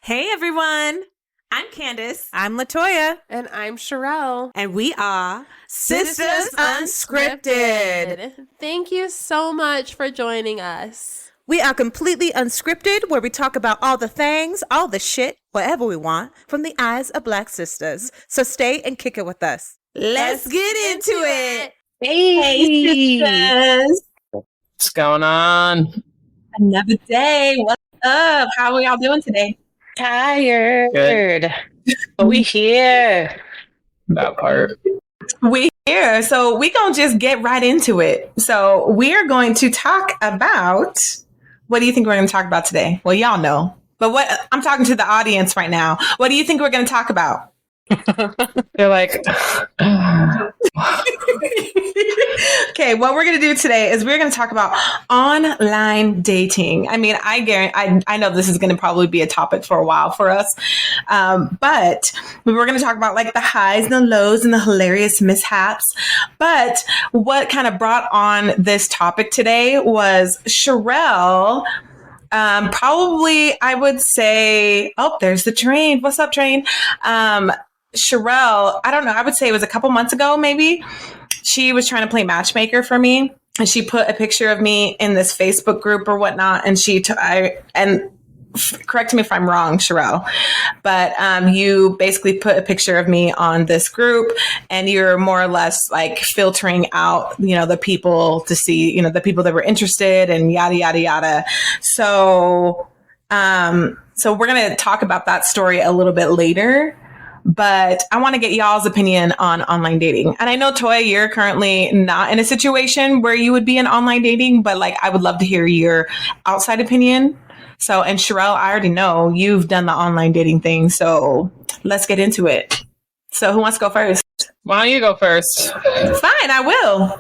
Hey everyone, I'm Kandyce. I'm Latoya. And I'm Sher'l. And we are Sistas Unscripted. Thank you so much for joining us. We are completely unscripted, where we talk about all the things, all the shit, whatever we want, from the eyes of Black sisters. So stay and kick it with us. Let's get into it. Hey, Sisters. what's going on? Another day. What's up? How are y'all doing today? Tired. Good. But we here. That part. We here. So we gonna just get right into it. So we're going to talk about, what do you think we're going to talk about today? Well, y'all know. But what I'm talking to the audience right now. What do you think we're going to talk about? They're like, okay, what we're going to do today is we're going to talk about online dating. I mean, I know this is going to probably be a topic for a while for us, but we're going to talk about like the highs and the lows and the hilarious mishaps. But what kind of brought on this topic today was Sher'l. Probably, I would say, oh, there's the train. What's up, train? Sher'l, I don't know. I would say it was a couple months ago, maybe. She was trying to play matchmaker for me, and she put a picture of me in this Facebook group or whatnot. And correct me if I'm wrong, Sher'l, but you basically put a picture of me on this group, and you're more or less like filtering out, the people to see, the people that were interested and yada yada yada. So we're gonna talk about that story a little bit later. But I want to get y'all's opinion on online dating. And I know, Toya, you're currently not in a situation where you would be in online dating, but like, I would love to hear your outside opinion. So, and Sher'l, I already know you've done the online dating thing. So let's get into it. So who wants to go first? why don't you go first? Fine, I will.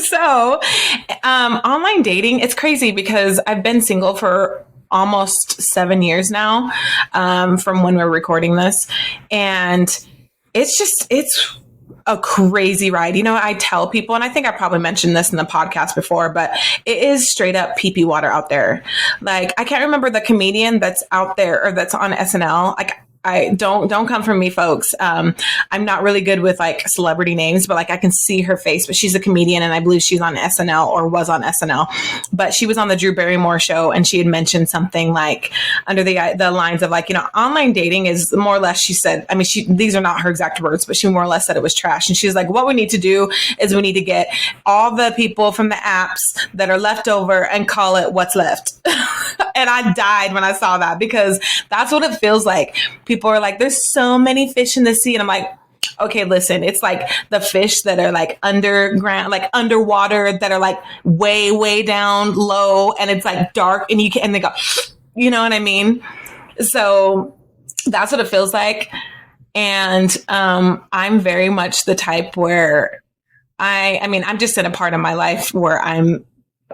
So online dating, it's crazy because I've been single for almost 7 years now, from when we're recording this. And it's a crazy ride. I tell people, and I think I probably mentioned this in the podcast before, but it is straight up pee-pee water out there. Like, I can't remember the comedian that's out there or that's on SNL. Like, I don't come from me, folks. I'm not really good with like celebrity names, but like I can see her face, but she's a comedian and I believe she's on SNL or was on SNL, but she was on the Drew Barrymore show and she had mentioned something like under the lines of like, online dating is more or less, she said, I mean, these are not her exact words, but she more or less said it was trash. And she's like, what we need to do is we need to get all the people from the apps that are left over and call it what's left. And I died when I saw that because that's what it feels like. People are like, there's so many fish in the sea. And I'm like, okay, listen, it's like the fish that are like underground, like underwater, that are like way, way down low. And it's like dark and and they go, you know what I mean? So that's what it feels like. And I'm very much the type where I'm just in a part of my life where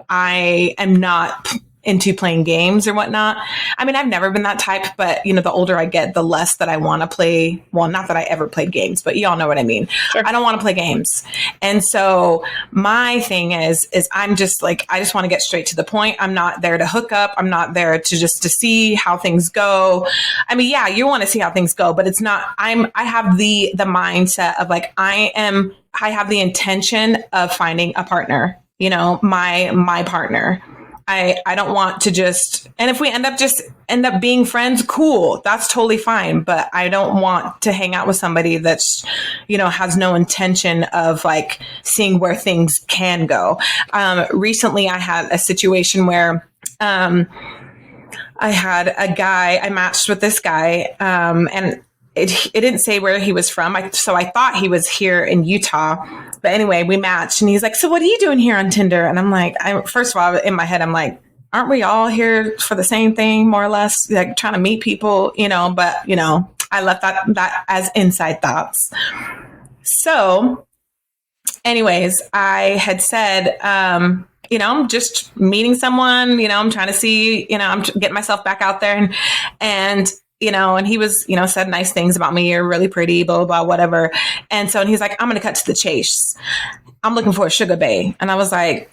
I am not into playing games or whatnot. I mean, I've never been that type, but the older I get, the less that I want to play. Well, not that I ever played games, but y'all know what I mean. Sure. I don't want to play games. And so my thing is I'm just like, I just want to get straight to the point. I'm not there to hook up. I'm not there to see how things go. I mean, yeah, you want to see how things go, but it's not, I have the mindset of like, I have the intention of finding a partner, my partner. I don't want to and if we end up being friends, cool, that's totally fine. But I don't want to hang out with somebody that's, has no intention of like seeing where things can go. Recently I had a situation where, I matched with this guy, and it didn't say where he was from. So I thought he was here in Utah. But anyway, we matched and he's like, so what are you doing here on Tinder? And I'm like, first of all, in my head, I'm like, aren't we all here for the same thing, more or less, like trying to meet people, but, I left that as inside thoughts. So anyways, I had said, I'm just meeting someone, I'm trying to see, I'm getting myself back out there and he was, said nice things about me. You're really pretty, blah, blah, blah, whatever. And he's like, I'm going to cut to the chase. I'm looking for a sugar bae. And I was like,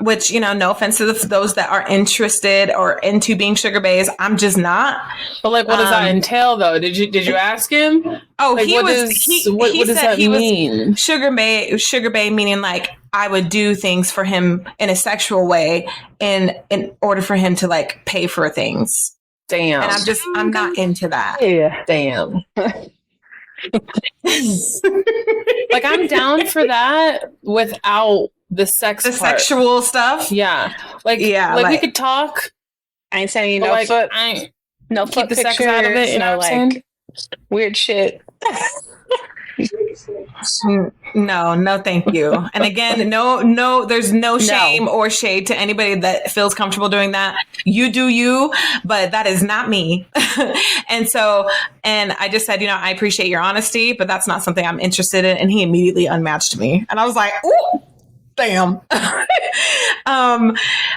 Which, no offense to those that are interested or into being sugar baes. I'm just not. But like, what does that entail, though? Did you ask him? Oh, like, what does said that he mean? was sugar bae meaning like I would do things for him in a sexual way in order for him to like pay for things. Damn. And I'm not into that. Yeah. Damn. Like, I'm down for that without the sex the part. sexual stuff. Yeah. Like we could talk. I ain't sending you no foot. No keep foot the pictures, sex out of it. You know what I'm saying? Weird shit. No, thank you. And again, no, there's no shame or shade to anybody that feels comfortable doing that. You do you, but that is not me. and I just said, I appreciate your honesty, but that's not something I'm interested in. And he immediately unmatched me. And I was like, ooh, damn.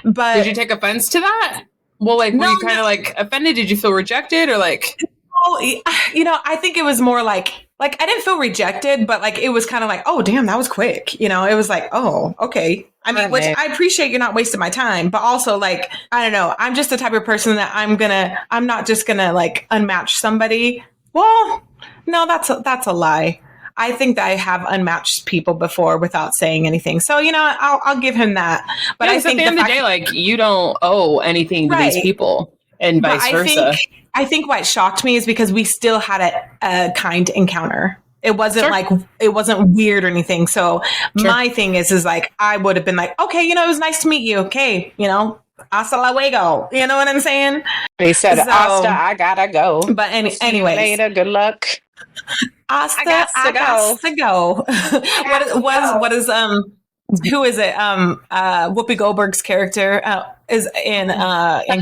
But did you take offense to that? Well, like, were you kind of like offended? Did you feel rejected or like? I think it was more like I didn't feel rejected, but like it was kind of like, oh damn, that was quick. It was like, oh, okay. I mean, which I appreciate you're not wasting my time, but also like, I don't know, I'm just the type of person that I'm not just gonna like unmatch somebody. Well, no, that's a lie. I think that I have unmatched people before without saying anything. So, I'll give him that. But I think at the end of the day, like, you don't owe anything to these people and vice versa. I think what shocked me is because we still had a kind encounter. It wasn't it wasn't weird or anything. So my thing is like, I would have been like, okay, it was nice to meet you. Okay. Hasta luego. You know what I'm saying? They said, hasta, I gotta go. But anyway. Later, good luck. Hasta, I got to go. What is who is it? Whoopi Goldberg's character is in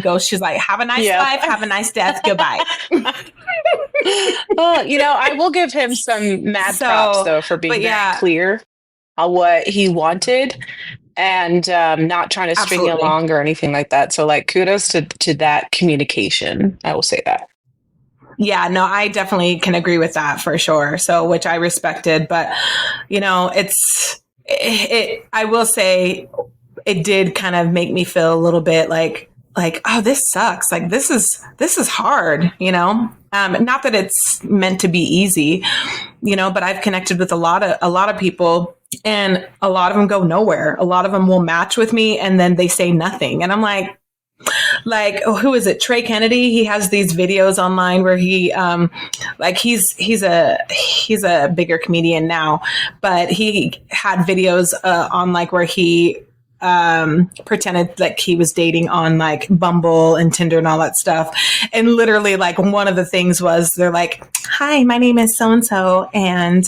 Ghost. She's like, have a nice life, have a nice death, goodbye. Well, I will give him some mad props though for being very clear on what he wanted and not trying to string you along or anything like that. So like kudos to that communication. I will say that. Yeah, no, I definitely can agree with that for sure. So, which I respected, but I will say it did kind of make me feel a little bit like, oh, this sucks. Like, this is hard, not that it's meant to be easy, but I've connected with a lot of people and a lot of them go nowhere. A lot of them will match with me and then they say nothing. And I'm like, who is it? Trey Kennedy. He has these videos online where he, he's a bigger comedian now, but he had videos on where he pretended like he was dating on like Bumble and Tinder and all that stuff. And literally one of the things was they're like, hi, my name is so-and-so and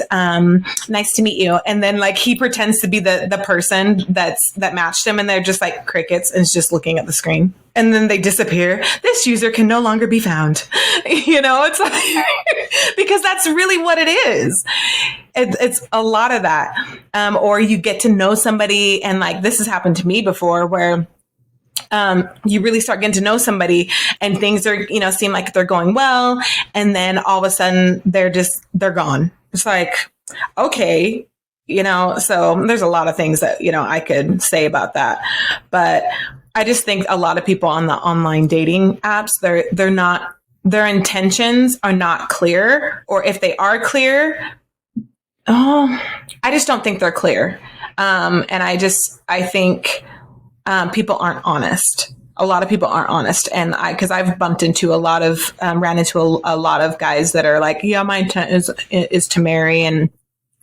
nice to meet you. And then he pretends to be the person that matched him and they're just like crickets and is just looking at the screen. And then they disappear. This user can no longer be found. It's like, because that's really what it is. It's a lot of that. Or you get to know somebody and this has happened to me before where you really start getting to know somebody and things are, seem like they're going well. And then all of a sudden they're gone. It's like, okay, so there's a lot of things that, I could say about that. But I just think a lot of people on the online dating apps, their intentions are not clear. Or if they are clear, I just don't think they're clear. And I think people aren't honest. A lot of people aren't honest. And because I've bumped into ran into a lot of guys that are like, yeah, my intent is to marry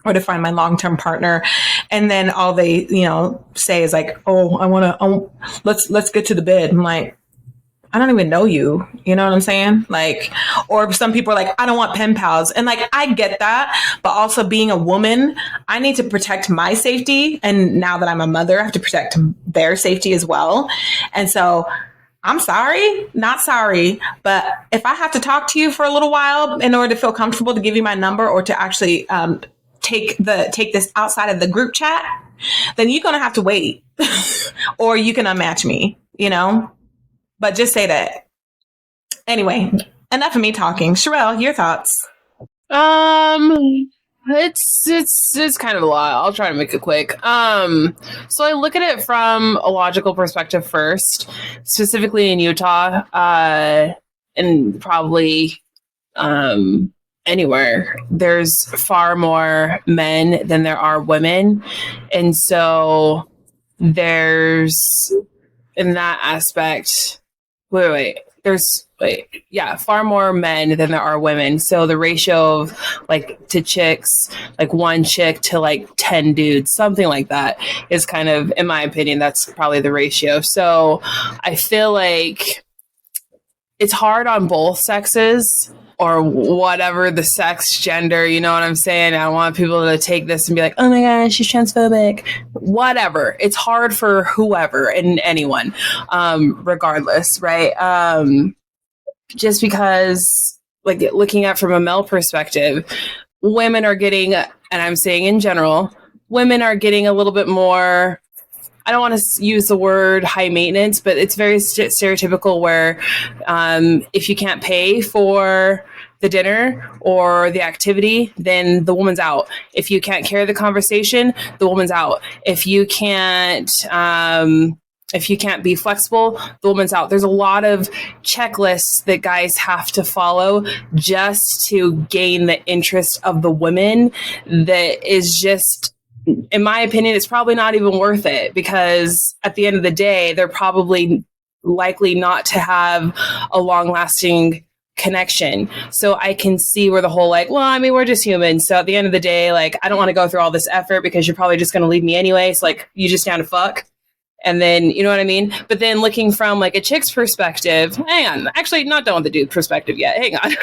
or to find my long-term partner. And then all they, say is like, oh, let's get to the bed. I'm like, I don't even know you. You know what I'm saying? Or some people are like, I don't want pen pals. And I get that. But also being a woman, I need to protect my safety. And now that I'm a mother, I have to protect their safety as well. And so I'm sorry, not sorry. But if I have to talk to you for a little while in order to feel comfortable to give you my number or to actually take this outside of the group chat, then you're going to have to wait or you can unmatch me, but just say that. Anyway, enough of me talking. Sher'l, your thoughts? It's kind of a lot. I'll try to make it quick. So I look at it from a logical perspective first, specifically in Utah, and probably anywhere. There's far more men than there are women, and so there's in that aspect. Far more men than there are women. So the ratio of like to chicks, like one chick to like 10 dudes, something like that is kind of, in my opinion, that's probably the ratio. So I feel like it's hard on both sexes or whatever the sex, gender, you know what I'm saying? I don't want people to take this and be like, oh my gosh, she's transphobic. Whatever. It's hard for whoever and anyone, regardless, right? Just because, like, looking at from a male perspective, women are getting, and I'm saying in general, women are getting a little bit more, I don't want to use the word high maintenance, but it's very stereotypical where if you can't pay for the dinner or the activity, then the woman's out. If you can't carry the conversation, the woman's out. If you can't be flexible, the woman's out. There's a lot of checklists that guys have to follow just to gain the interest of the women that is just, in my opinion, it's probably not even worth it, because at the end of the day, they're probably likely not to have a long-lasting connection. So I can see where the whole like, well, I mean, we're just humans. So at the end of the day, like, I don't want to go through all this effort because you're probably just going to leave me anyway. So like, you just down to fuck. And then, you know what I mean? But then looking from like a chick's perspective, hang on, actually not done with the dude perspective yet. Hang on.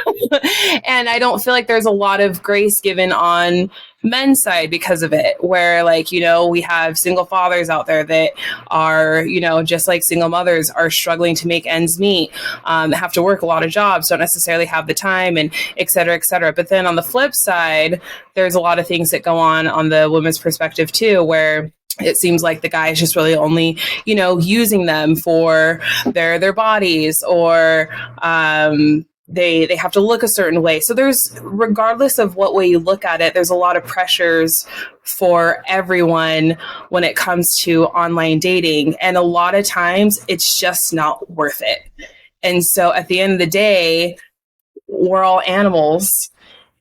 And I don't feel like there's a lot of grace given on men's side because of it, where like, you know, we have single fathers out there that are, you know, just like single mothers are struggling to make ends meet, have to work a lot of jobs, don't necessarily have the time, and et cetera, et cetera. But then on the flip side, there's a lot of things that go on the women's perspective too, where it seems like the guy is just really only, you know, using them for their bodies, or they have to look a certain way. So there's, regardless of what way you look at it, there's a lot of pressures for everyone when it comes to online dating. And a lot of times it's just not worth it. And so at the end of the day, we're all animals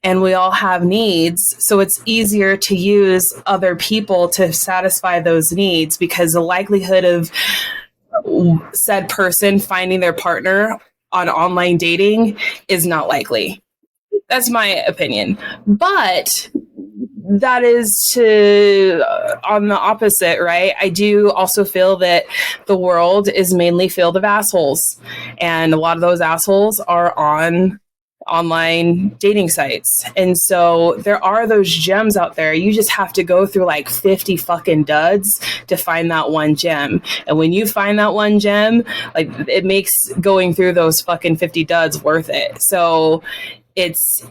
and we all have needs. So it's easier to use other people to satisfy those needs, because the likelihood of said person finding their partner on online dating is not likely. That's my opinion. But that is on the opposite, right? I do also feel that the world is mainly filled of assholes. And a lot of those assholes are on online dating sites. And so there are those gems out there. You just have to go through like 50 fucking duds to find that one gem. And when you find that one gem, like, it makes going through those fucking 50 duds worth it. So it's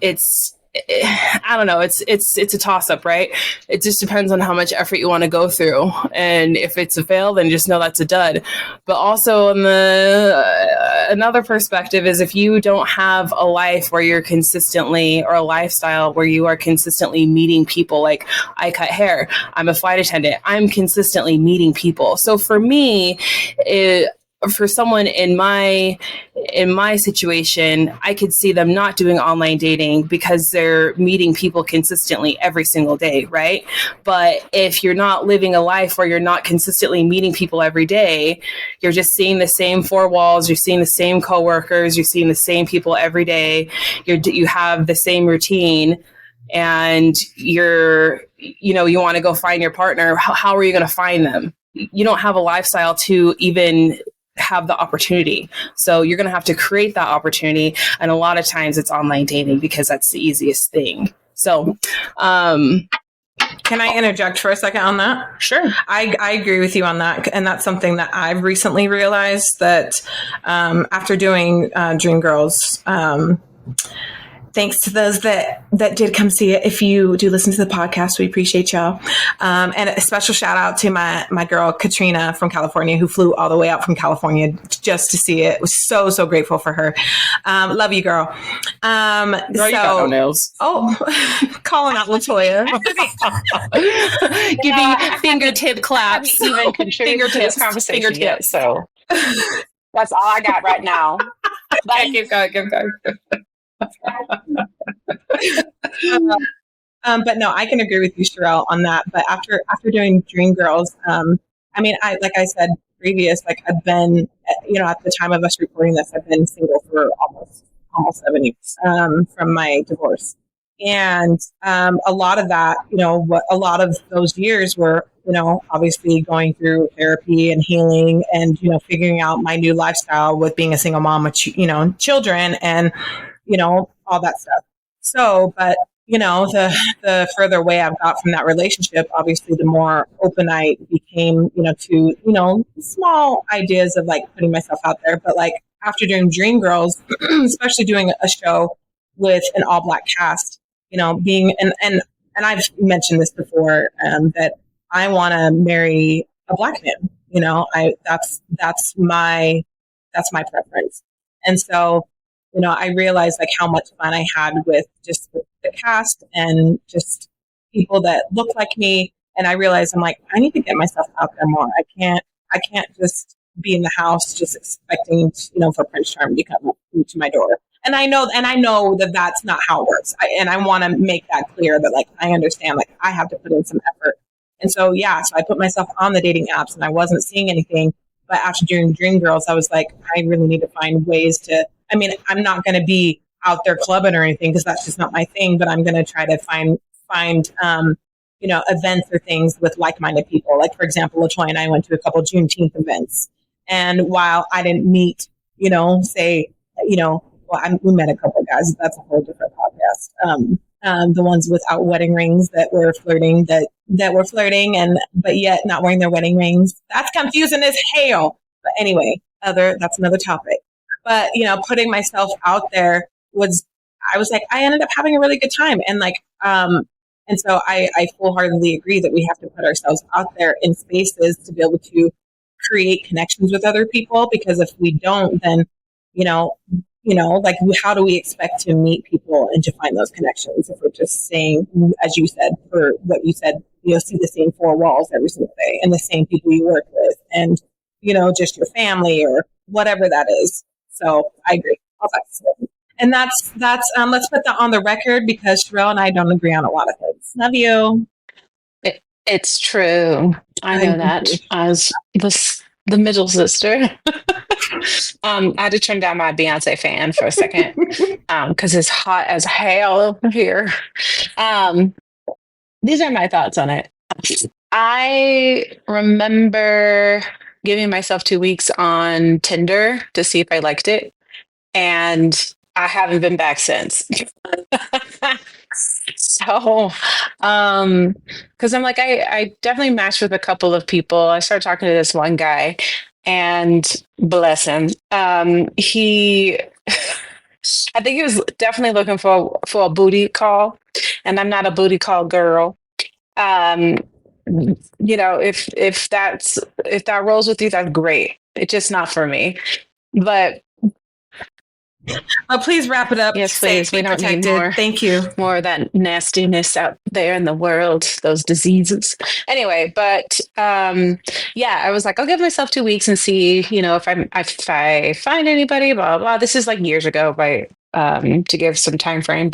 I don't know. It's a toss up, right? It just depends on how much effort you want to go through. And if it's a fail, then just know that's a dud. But also on another perspective is, if you don't have a life where you're consistently, or a lifestyle where you are consistently meeting people, like I cut hair, I'm a flight attendant, I'm consistently meeting people. So for me, for someone in my situation, I could see them not doing online dating because they're meeting people consistently every single day, right? But if you're not living a life where you're not consistently meeting people every day, you're just seeing the same four walls, you're seeing the same coworkers, you're seeing the same people every day, you have the same routine, and you want to go find your partner. How are you going to find them? You don't have a lifestyle to even have the opportunity. So you're going to have to create that opportunity. And a lot of times it's online dating, because that's the easiest thing. So, can I interject for a second on that? Sure. I agree with you on that. And that's something that I've recently realized, that after doing Dream Girls, thanks to those that did come see it. If you do listen to the podcast, we appreciate y'all. And a special shout out to my girl Katrina from California, who flew all the way out from California just to see it. Was so grateful for her. Love you, girl. Girl, you got no nails. Oh, calling out Latoya. Giving fingertip claps. I haven't even contributed to this conversation yet, so that's all I got right now. Keep going. But no, I can agree with you, Sher'l, on that. But after doing Dreamgirls, I mean, like I said previous, like I've been, at the time of us recording this, I've been single for almost 7 years from my divorce, and a lot of that, a lot of those years were, obviously going through therapy and healing, and figuring out my new lifestyle with being a single mom with children and all that stuff. So, but the further away I've got from that relationship, obviously the more open I became, to, small ideas of like putting myself out there. But like after doing Dreamgirls, especially doing a show with an all Black cast, being, and I've mentioned this before, that I want to marry a Black man, that's my preference. And so, I realized like how much fun I had with just the cast and just people that look like me. And I realized I'm like, I need to get myself out there more. I can't just be in the house just expecting, for Prince Charming to come up to my door. And I know that that's not how it works. I want to make that clear that like, I understand, like I have to put in some effort. And so, so I put myself on the dating apps and I wasn't seeing anything. But after doing Dreamgirls, I was like, I really need to find ways to, I'm not going to be out there clubbing or anything because that's just not my thing, but I'm going to try to find events or things with like-minded people. Like, for example, Latoya and I went to a couple Juneteenth events. And while I didn't meet, we met a couple of guys. That's a whole different podcast. The ones without wedding rings that were flirting, but yet not wearing their wedding rings. That's confusing as hell. But anyway, that's another topic. But, putting myself out there I ended up having a really good time. And like, and so I full-heartedly agree that we have to put ourselves out there in spaces to be able to create connections with other people. Because if we don't, then, like how do we expect to meet people and to find those connections if we're just saying, as you said, for what you said, see the same four walls every single day and the same people you work with and, just your family or whatever that is. So I agree. And that's let's put that on the record because Sher'l and I don't agree on a lot of things. Love you. It's true. I know that as the middle sister. I had to turn down my Beyonce fan for a second because it's hot as hell over here. These are my thoughts on it. I remember giving myself 2 weeks on Tinder to see if I liked it. And I haven't been back since. So, because I'm like, I definitely matched with a couple of people. I started talking to this one guy and bless him. He, I think he was definitely looking for a booty call and I'm not a booty call girl. If that rolls with you, that's great. It's just not for me, but please wrap it up. Yes, please. We don't need more. Thank you. More of that nastiness out there in the world, those diseases. Anyway, but I was like, I'll give myself 2 weeks and see, if I find anybody, blah, blah, blah. This is like years ago, by to give some time frame.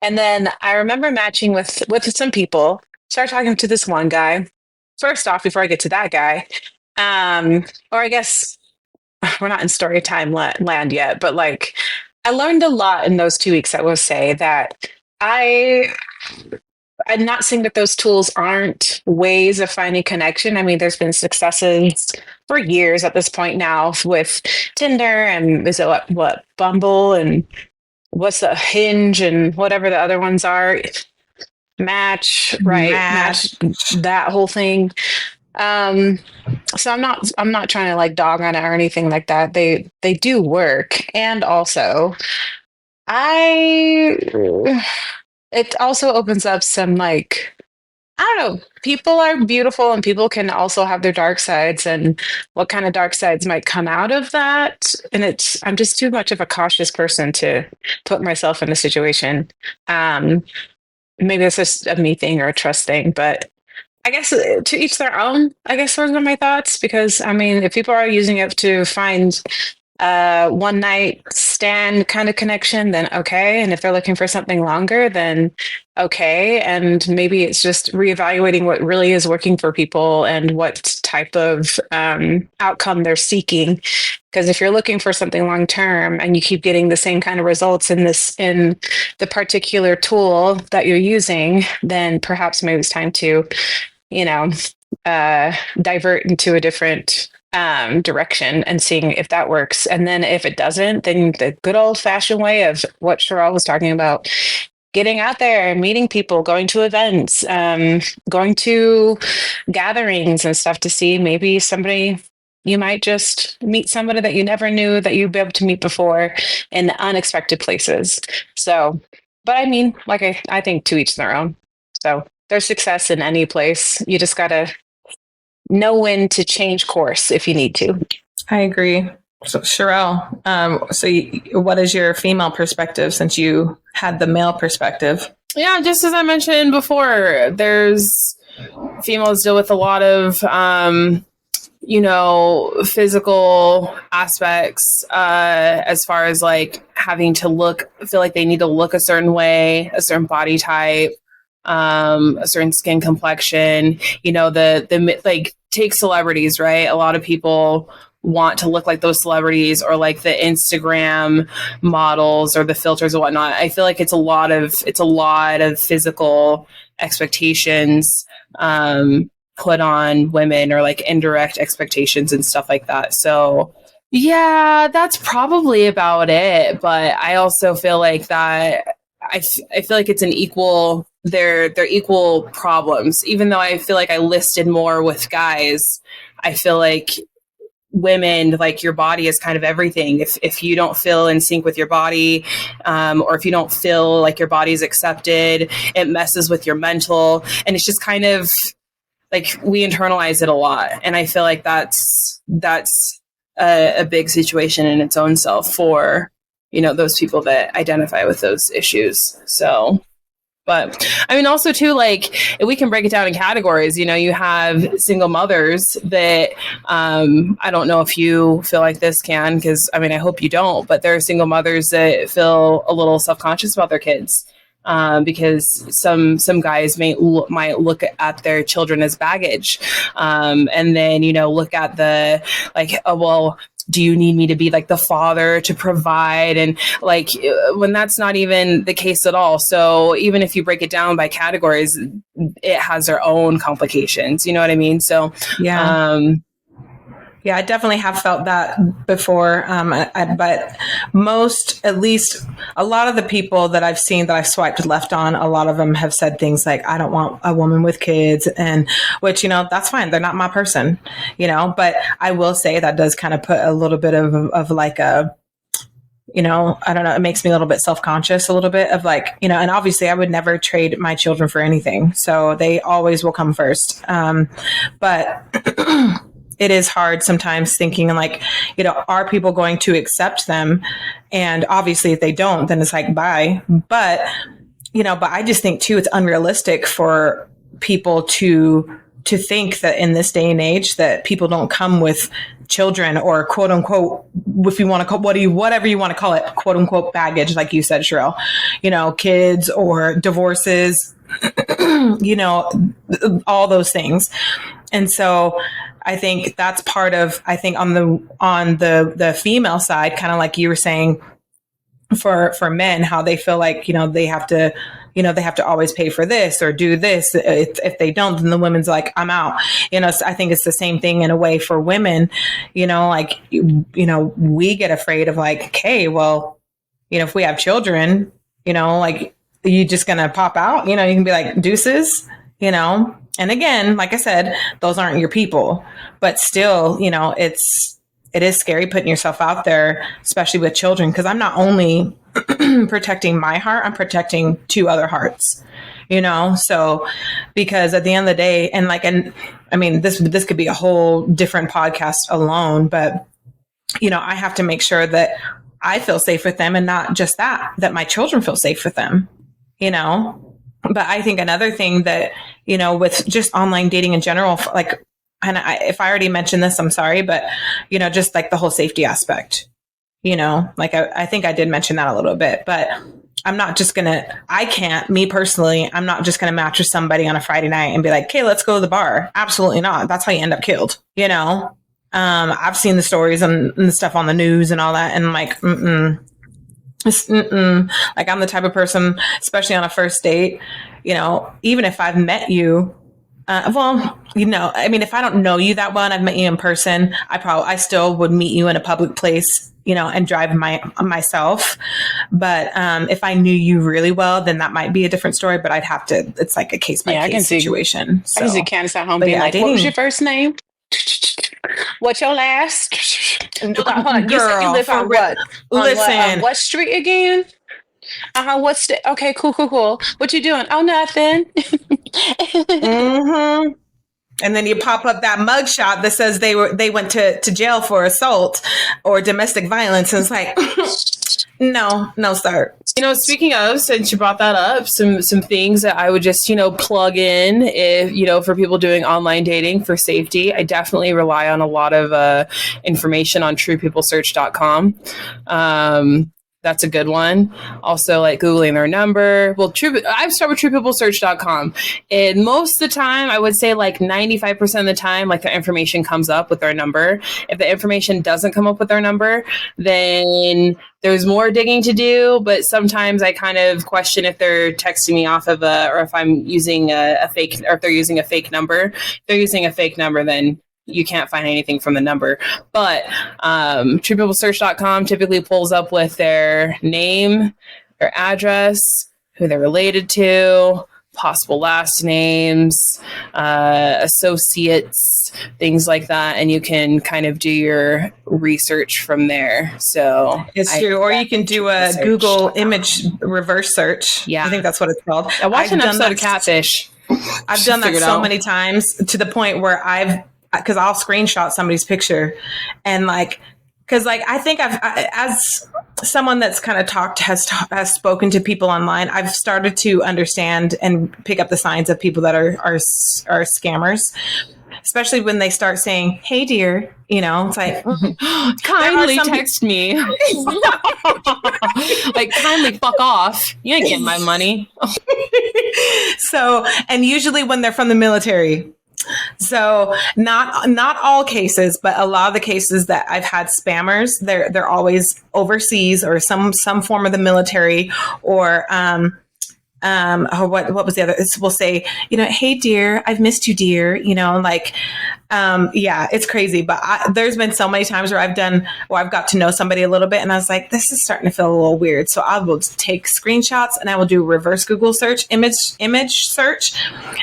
And then I remember matching with some people, started talking to this one guy. First off, before I get to that guy, or I guess we're not in story time land yet, but like I learned a lot in those 2 weeks. I will say that I'm not saying that those tools aren't ways of finding connection. I mean, there's been successes for years at this point now with Tinder and is it what Bumble and what's the Hinge and whatever the other ones are, Match, right? Match, that whole thing. So I'm not trying to like dog on it or anything like that. They do work. And also I it also opens up some like I don't know. People are beautiful and people can also have their dark sides and what kind of dark sides might come out of that. And I'm just too much of a cautious person to put myself in a situation. Um, Maybe it's just a me thing or a trust thing, but I guess to each their own. I guess those are my thoughts because I mean, if people are using it to find one night stand kind of connection, then okay. And if they're looking for something longer, then okay. And maybe it's just reevaluating what really is working for people and what type of outcome they're seeking. Because if you're looking for something long term and you keep getting the same kind of results in the particular tool that you're using, then perhaps maybe it's time to, you know, divert into a different direction and seeing if that works. And then if it doesn't, then the good old fashioned way of what Sher'l was talking about, getting out there and meeting people, going to events, going to gatherings and stuff to see maybe somebody you might just meet somebody that you never knew that you'd be able to meet before in unexpected places. So, but I mean, like I think to each their own. So there's success in any place. You just gotta know when to change course if you need to. I agree. So, Sher'l, what is your female perspective since you had the male perspective? Yeah, just as I mentioned before, there's females deal with a lot of, physical aspects as far as like having to feel like they need to look a certain way, a certain body type, a certain skin complexion, the like take celebrities, right? A lot of people want to look like those celebrities or like the Instagram models or the filters and whatnot. I feel like it's a lot of physical expectations put on women or like indirect expectations and stuff like that. So yeah, that's probably about it. But I also feel like that I feel like it's an equal, they're equal problems. Even though I feel like I listed more with guys, I feel like women, like your body is kind of everything. If you don't feel in sync with your body, or if you don't feel like your body's accepted, it messes with your mental. And it's just kind of like we internalize it a lot. And I feel like that's a big situation in its own self for, those people that identify with those issues. So, but I mean, also too, like we can break it down in categories. You have single mothers that I don't know if you feel like this, can, because I mean, I hope you don't. But there are single mothers that feel a little self-conscious about their kids because some guys might look at their children as baggage, and then look at the like, oh well, do you need me to be like the father to provide? And like, when that's not even the case at all. So even if you break it down by categories, it has their own complications. You know what I mean? So, yeah. Yeah, I definitely have felt that before. But at least a lot of the people that I've seen that I swiped left on, a lot of them have said things like, I don't want a woman with kids, and which, that's fine. They're not my person, but I will say that does kind of put a little bit of like a, I don't know, it makes me a little bit self-conscious, a little bit of like, and obviously I would never trade my children for anything. So they always will come first. But it is hard sometimes thinking like, are people going to accept them? And obviously if they don't, then it's like, bye. But, but I just think too, it's unrealistic for people to think that in this day and age that people don't come with children or quote unquote, if you want to call, whatever you want to call it, quote unquote baggage, like you said, Sher'l, kids or divorces, all those things. And so I think that's part of, on the female side, kind of like you were saying, for men, how they feel like, they have to always pay for this or do this. If they don't, then the women's like, I'm out. So I think it's the same thing in a way for women, like, we get afraid of like, okay, well, if we have children, like, are you just going to pop out? You can be like deuces, and again, like I said, those aren't your people, but still, it is scary putting yourself out there, especially with children. Cause I'm not only protecting my heart, I'm protecting two other hearts, you know? So, because at the end of the day, and I mean, this could be a whole different podcast alone, but, you know, I have to make sure that I feel safe with them, and not just that my children feel safe with them, you know? But I think another thing that, you know, with just online dating in general, like, and if I already mentioned this, I'm sorry, but, you know, just like the whole safety aspect, you know, like I think I did mention that a little bit, but I'm not just me personally, I'm not just going to match with somebody on a Friday night and be like, okay, let's go to the bar. Absolutely not. That's how you end up killed, you know? I've seen the stories and the stuff on the news and all that. And I'm like, like, I'm the type of person, especially on a first date, you know, even if I've met you, well, you know, I mean, if I don't know you that well and I've met you in person, I still would meet you in a public place, you know, and drive myself. But if I knew you really well, then that might be a different story. But I'd have to. It's like a case by case situation. I can see Kandyce at home being like, "What was your first name? What's your last?" Girl, you live on what? Listen, what street again? What's the? Okay, cool. What you doing? Oh, nothing. Mm-hmm. And then you pop up that mugshot that says they went to jail for assault or domestic violence, and it's like, no, sir. You know, speaking of, since you brought that up, some things that I would just, you know, plug in, if, you know, for people doing online dating for safety. I definitely rely on a lot of information on truepeoplesearch.com. That's a good one. Also, like Googling their number. Well, I start with truepeoplesearch.com. And most of the time, I would say like 95% of the time, like the information comes up with their number. If the information doesn't come up with their number, then there's more digging to do. But sometimes I kind of question if they're texting me off of or if I'm using a fake, or if they're using a fake number. If they're using a fake number, then you can't find anything from the number. But truepeoplesearch.com typically pulls up with their name, their address, who they're related to, possible last names, associates, things like that. And you can kind of do your research from there. So it's true. Or you can do a Google image reverse search. Yeah. I think that's what it's called. I watched an episode of Catfish. I've done that so many times, to the point where because I'll screenshot somebody's picture, and like, because like I think as someone that's kind of has spoken to people online, I've started to understand and pick up the signs of people that are scammers, especially when they start saying, "Hey, dear," you know, it's like, kindly text me, like, kindly fuck off. You ain't getting my money. So, and usually when they're from the military. So not all cases, but a lot of the cases that I've had spammers, they're always overseas or some form of the military, or what was the other? We'll say, you know, "Hey dear, I've missed you, dear," you know, like, yeah, it's crazy. But there's been so many times where I've got to know somebody a little bit, and I was like, this is starting to feel a little weird. So I will take screenshots, and I will do reverse Google search, image search.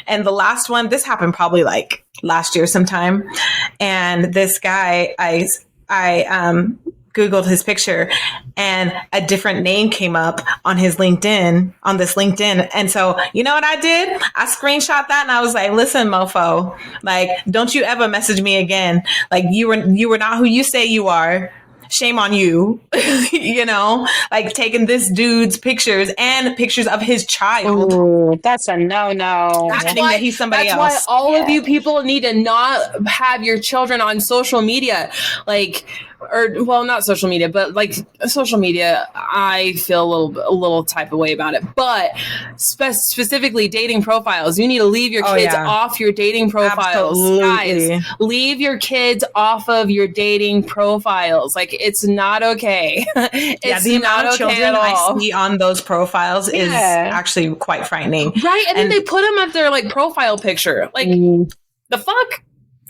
And the last one, this happened probably like last year sometime. And this guy, I Googled his picture, and a different name came up on his LinkedIn, on this LinkedIn. And so, you know what I did? I screenshot that, and I was like, "Listen, mofo, like, don't you ever message me again. Like, you were not who you say you are. Shame on you." You know, like, taking this dude's pictures and pictures of his child. Ooh, that's a no. Pretending that he's somebody else. That's why all of you people need to not have your children on social media. Like, or, well, not social media, but like social media, I feel a little type of way about it. But specifically dating profiles, you need to leave your kids off your dating profiles. Absolutely. Guys, leave your kids off of your dating profiles. Like, it's not okay. It's the amount of children I see on those profiles is actually quite frightening. Right, and then they put them as their like profile picture. Like, the fuck?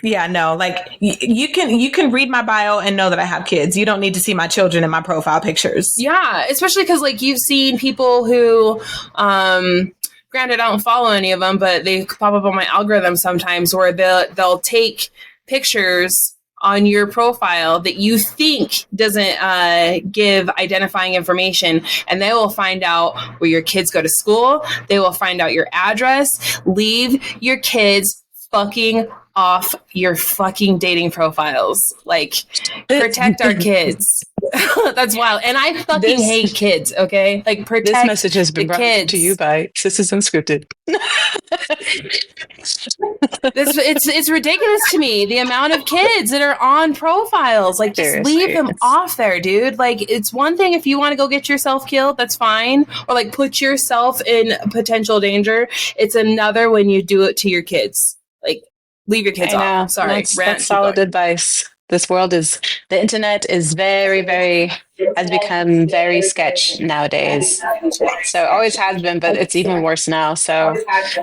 Yeah, no, like, you can read my bio and know that I have kids. You don't need to see my children in my profile pictures. Yeah, especially because, like, you've seen people who, granted, I don't follow any of them, but they pop up on my algorithm sometimes, where they'll take pictures on your profile that you think doesn't give identifying information, and they will find out where your kids go to school. They will find out your address. Leave your kids fucking off your fucking dating profiles. Like, protect our kids. That's wild. And I fucking hate kids, okay? Like, protect this message has been the brought kids. to you by Sistas Unscripted. It's ridiculous to me, the amount of kids that are on profiles. Like, just leave them off there, dude. Like, it's one thing if you want to go get yourself killed, that's fine. Or like put yourself in potential danger. It's another when you do it to your kids. Like, leave your kids off. Sorry. That's solid advice. The internet is has become very sketch nowadays. So it always has been, but it's even worse now. So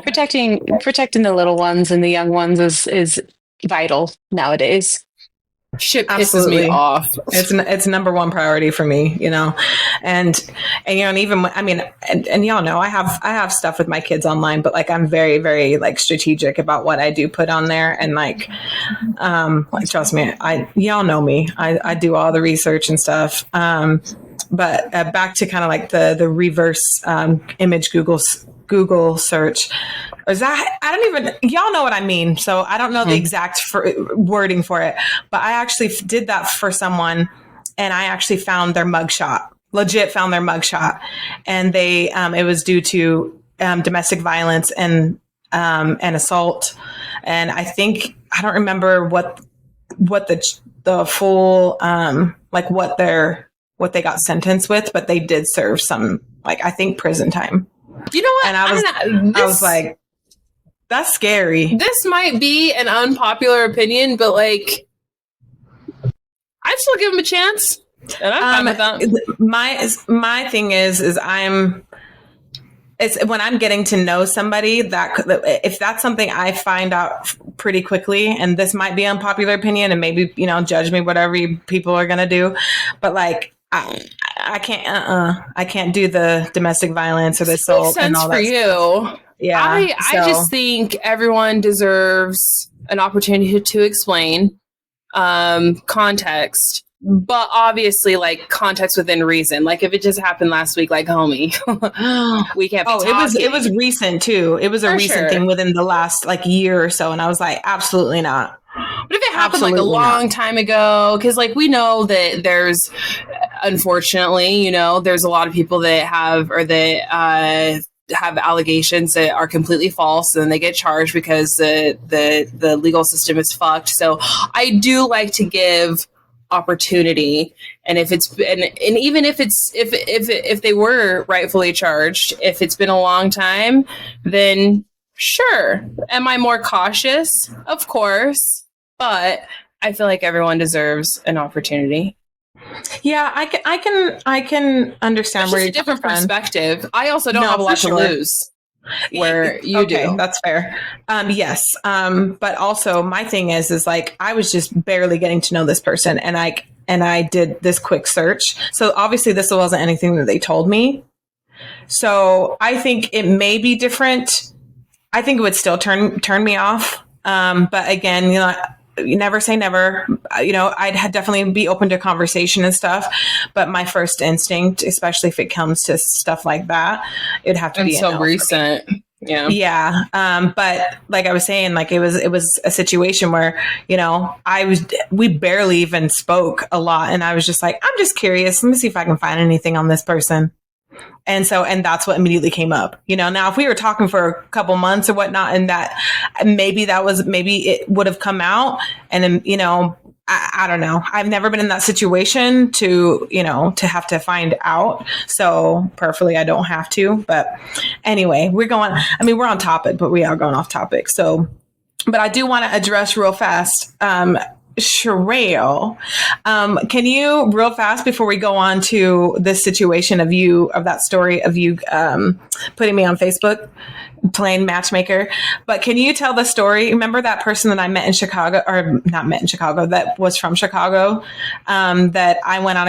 protecting the little ones and the young ones is vital nowadays. Shit pisses me off. It's number one priority for me, you know, and you know, and even and y'all know I have stuff with my kids online, but like I'm very, very like strategic about what I do put on there, and like trust me, y'all know me, I do all the research and stuff. But back to kind of like the reverse image Google search. Or is that, I don't even, y'all know what I mean. So I don't know the exact wording for it, but I actually did that for someone, and I actually found their mugshot, legit found their mugshot. And they, it was due to domestic violence and assault. And I don't remember what the full, like what they got sentenced with, but they did serve some, like, I think prison time. You know what? And I was like, that's scary. This might be an unpopular opinion, but like, I'd still give him a chance. And I'm fine with that. My thing is it's when I'm getting to know somebody that if that's something I find out pretty quickly, and this might be unpopular opinion, and maybe, you know, judge me, whatever people are going to do. But like, I can't do the domestic violence or the assault and all that. Makes sense for you. Yeah, I just think everyone deserves an opportunity to explain context, but obviously like context within reason. Like if it just happened last week, like homie, we can't. It was recent too. It was a recent thing within the last like year or so, and I was like, absolutely not. But if it happened like a long time ago, because like we know that there's, unfortunately, you know, there's a lot of people that have have allegations that are completely false, and they get charged because the legal system is fucked. So I do like to give opportunity, and if it's and even if it's if they were rightfully charged, if it's been a long time, then sure. Am I more cautious? Of course. But I feel like everyone deserves an opportunity. Yeah, I can understand where you're a different perspective. I also don't have a lot to lose. Where you do. That's fair. Yes. But also my thing is like I was just barely getting to know this person, and I did this quick search. So obviously this wasn't anything that they told me. So I think it may be different. I think it would still turn me off. But again, you know, you never say never. You know, I'd definitely be open to conversation and stuff. But my first instinct, especially if it comes to stuff like that, it'd have to be so recent. Yeah. Yeah. But like I was saying, like it was a situation where, you know, we barely even spoke a lot, and I was just like, I'm just curious. Let me see if I can find anything on this person. And that's what immediately came up, you know. Now, if we were talking for a couple months or whatnot, and maybe it would have come out, and then, you know, I don't know. I've never been in that situation to have to find out. So preferably I don't have to. But anyway, we're on topic, but we are going off topic. So, but I do want to address real fast, Sher'l, can you real fast before we go on to this situation of that story of you putting me on Facebook playing matchmaker, but can you tell the story? Remember that person that I met in Chicago, or not met in Chicago, that was from Chicago, that I went on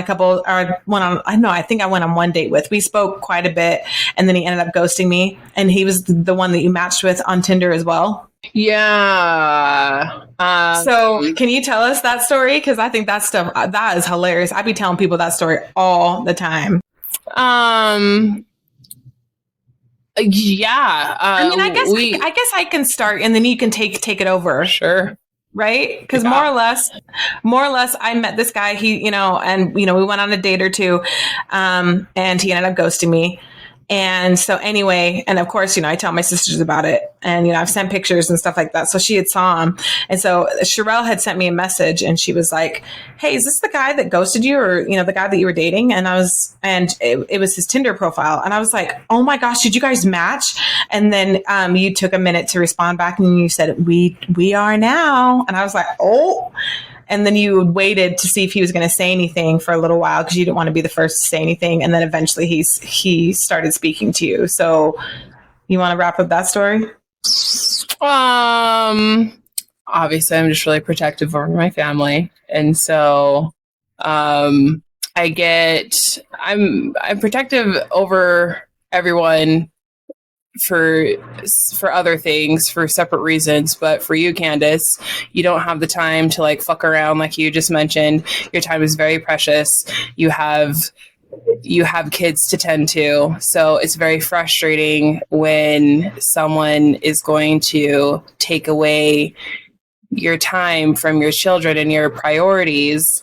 I think I went on one date with. We spoke quite a bit, and then he ended up ghosting me, and he was the one that you matched with on Tinder as well. Yeah. So can you tell us that story? Because I think that stuff, that is hilarious. I be telling people that story all the time. Yeah. I mean, I guess I can start and then you can take it over. Sure. Right? Because more or less, I met this guy. He, and we went on a date or two, and he ended up ghosting me. And so anyway, and of course, I tell my sisters about it, and I've sent pictures and stuff like that. So she had saw him, and so Sher'l had sent me a message, and she was like, "Hey, is this the guy that ghosted you, or the guy that you were dating?" And it was his Tinder profile, and I was like, "Oh my gosh, did you guys match?" And then you took a minute to respond back, and you said, "We are now," and I was like, "Oh." And then you waited to see if he was going to say anything for a little while because you didn't want to be the first to say anything. And then eventually he started speaking to you. So you want to wrap up that story? Obviously I'm just really protective over my family. And so, I'm protective over everyone for other things, for separate reasons. But for you, Kandyce, you don't have the time to like fuck around like you just mentioned. Your time is very precious. You have kids to tend to, so it's very frustrating when someone is going to take away your time from your children and your priorities.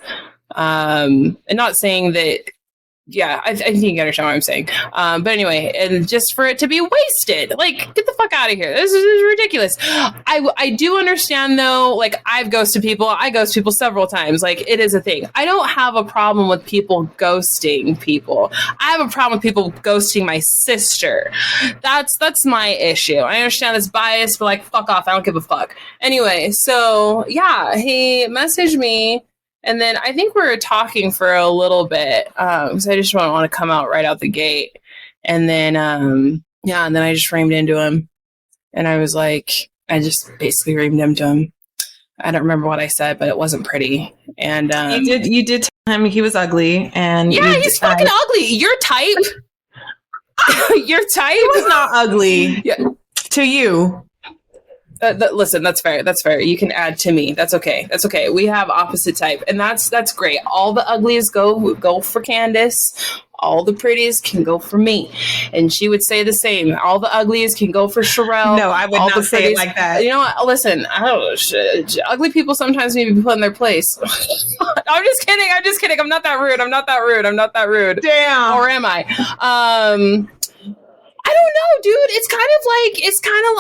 And not saying that, yeah, I think you understand what I'm saying. But anyway, and just for it to be wasted, like, get the fuck out of here. This is ridiculous. I do understand though, like, I ghost people several times. Like, it is a thing. I don't have a problem with people ghosting people. I have a problem with people ghosting my sister. That's my issue. I understand it's biased, but like, fuck off. I don't give a fuck. Anyway, so yeah, he messaged me. And then I think we were talking for a little bit because I just don't want to come out right out the gate. And then, and then I just framed into him. And I was like, I just basically framed into him. I don't remember what I said, but it wasn't pretty. And you did tell him he was ugly. And yeah, he's fucking ugly. Your type. Your type. He was not ugly. Yeah. To you. Listen, that's fair. That's fair. You can add to me. That's okay. That's okay. We have opposite type, and that's great. All the ugliest go for Kandyce. All the prettiest can go for me. And she would say the same. All the ugliest can go for Sher'l. No, I would not say it like that. You know what? Listen, ugly people sometimes need to be put in their place. I'm just kidding. I'm not that rude. Damn. Or am I? I don't know, dude. It's kind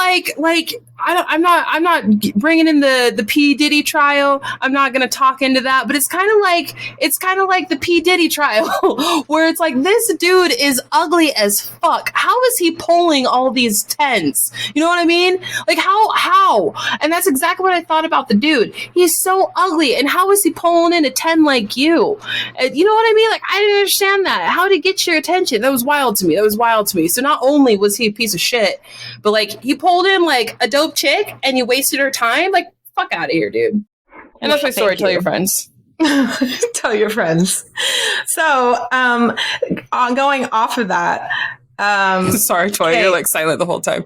of like I'm not bringing in the P Diddy trial. I'm not gonna talk into that, but it's kind of like the P Diddy trial where it's like, this dude is ugly as fuck. How is he pulling all these tens? You know what I mean? Like how? And that's exactly what I thought about the dude. He's so ugly, and how is he pulling in a 10 like you? You know what I mean? Like, I didn't understand that. How did he get your attention? That was wild to me. So not only was he a piece of shit, but like, he pulled in like a dope chick and you wasted her time. Like, fuck out of here, dude. And that's my story. Tell your friends. Tell your friends. So going off of that, sorry, Toya, you're like silent the whole time.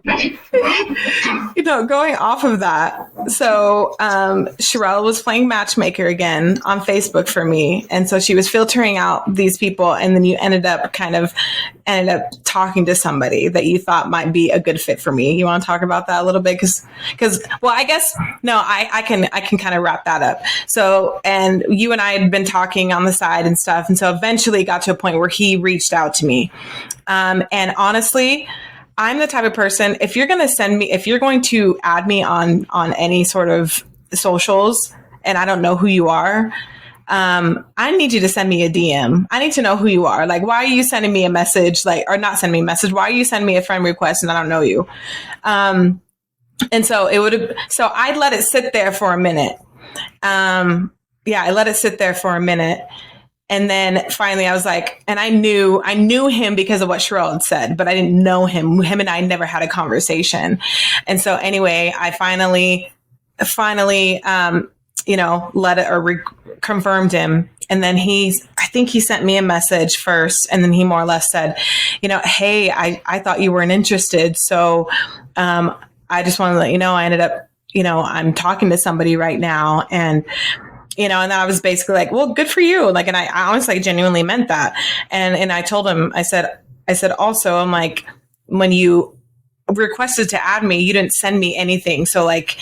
Going off of that, so Sher'l was playing Matchmaker again on Facebook for me, and so she was filtering out these people, and then you ended up talking to somebody that you thought might be a good fit for me. You want to talk about that a little bit? Because well, I guess no, I can kind of wrap that up. So, and you and I had been talking on the side and stuff, and so eventually got to a point where he reached out to me. And honestly, I'm the type of person, if you're going to add me on any sort of socials and I don't know who you are, I need you to send me a DM. I need to know who you are. Like, why are you sending me a message? Or not send me a message. Why are you sending me a friend request and I don't know you? And so I'd let it sit there for a minute. I let it sit there for a minute. And then finally I was like, and I knew him because of what Sher'l had said, but I didn't know him. Him and I never had a conversation. And so anyway, I finally, confirmed him. And then I think he sent me a message first. And then he more or less said, hey, I thought you weren't interested. So, I just want to let you know, I ended up, I'm talking to somebody right now. And, and then I was basically like, well, good for you. Like, and I honestly genuinely meant that. And I told him, I said, also, I'm like, when you requested to add me, you didn't send me anything. So like,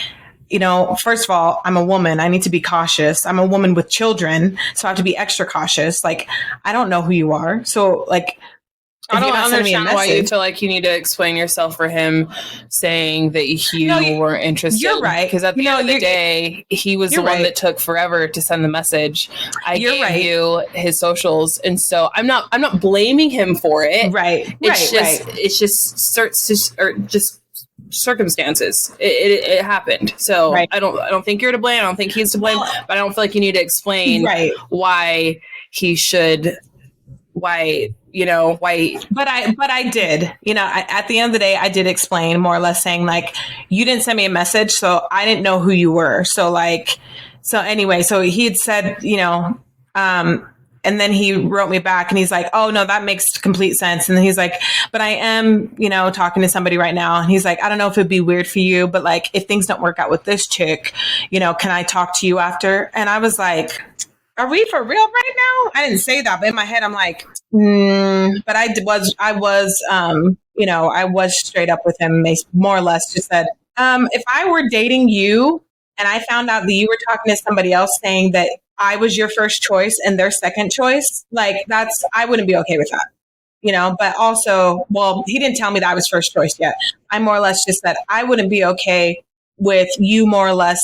first of all, I'm a woman. I need to be cautious. I'm a woman with children, so I have to be extra cautious. Like, I don't know who you are. So like, I don't understand why you feel like you need to explain yourself for him saying that you weren't interested. You're right. Because at the end of the day, he was the one that took forever to send the message. I gave you his socials. And so I'm not blaming him for it. Right. It's just circumstances. It happened. So I don't think you're to blame. I don't think he's to blame. But I don't feel like you need to explain why he should. Why. But I did, at the end of the day, I did explain, more or less saying like, you didn't send me a message, so I didn't know who you were. So anyway, so he had said, and then he wrote me back and he's like, oh no, that makes complete sense. And then he's like, but I am, talking to somebody right now. And he's like, I don't know if it'd be weird for you, but like, if things don't work out with this chick, can I talk to you after? And I was like, are we for real right now? I didn't say that, but in my head, I'm like, but I was straight up with him, more or less just said, if I were dating you and I found out that you were talking to somebody else saying that I was your first choice and their second choice, like I wouldn't be okay with that, but also, well, he didn't tell me that I was first choice yet. I more or less just said, I wouldn't be okay with you more or less